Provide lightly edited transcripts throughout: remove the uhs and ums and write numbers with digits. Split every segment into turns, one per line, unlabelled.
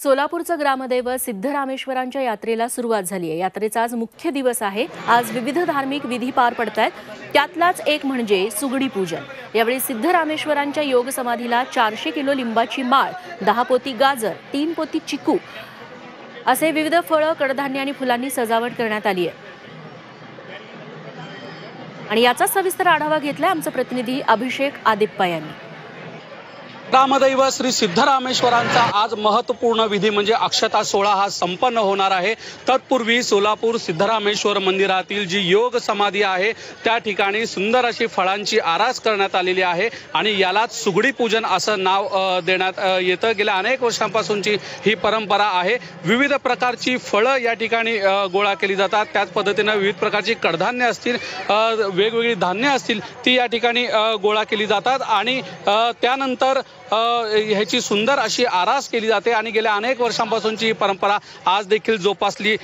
सोलापूरचं ग्रामदैवत सिद्धरामेश्वरांच्या यात्रेला सुरुवात झाली आहे। यात्रेचा आज मुख्य दिवस आहे। आज विविध धार्मिक विधी पार पडतायत। त्यातलाच एक म्हणजे सुगडी पूजन। यावेळी सिद्धरामेश्वरांच्या योग समाधीला 400 किलो लिंबाची माळ, 10 पोती गाजर, 3 पोती चिकू असे विविध फळं, कडधान्य आणि फुलांनी सजावट करण्यात आली आहे। आणि याचा सविस्तर आढावा घेतलाय आमचे प्रतिनिधी अभिषेक आदिप्पा यांनी।
ग्रामदैवत श्री सिद्धरामेश्वरांचा आज महत्त्वपूर्ण विधी म्हणजे अक्षता सोहळा हा संपन्न होणार आहे। तत्पूर्वी सोलापूर सिद्धरामेश्वर मंदिरातील जी योग समाधी आहे त्या ठिकाणी सुंदर अशी फळांची आरास करण्यात आलेली आहे आणि यालाच सुगडी पूजन असं नाव देण्यात येतं। गेल्या अनेक वर्षांपासूनची ही परंपरा आहे। विविध प्रकारची फळं या ठिकाणी गोळा केली जातात। त्याच पद्धतीने विविध प्रकारची कडधान्य असतील, वेगवेगळी धान्य असतील ती या ठिकाणी गोळा केली जातात आणि त्यानंतर ह्याची सुंदर अशी आरास केली जाते आणि गेल्या अनेक वर्षांपासूनची ही परंपरा आज देखील जोपासली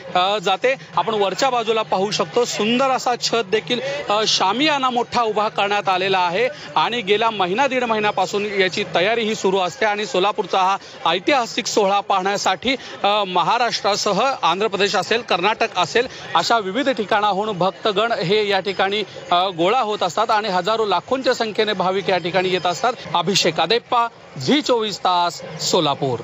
जाते। आपण वरच्या बाजूला पाहू शकतो, सुंदर असा छत देखील शामियाना मोठा उभा करण्यात आलेला आहे आणि गेल्या दीड महिन्यापासून याची तयारी ही सुरू असते आणि सोलापूरचा हा ऐतिहासिक सोहळा पाहण्यासाठी महाराष्ट्रासह आंध्र प्रदेश असेल, कर्नाटक असेल अशा विविध ठिकाणाहून भक्तगण हे या ठिकाणी गोळा होत असतात आणि हजारो लाखोंच्या संख्येने भाविक या ठिकाणी येत असतात। अभिषेक आदिप्पा, झी 24 तास, सोलापूर।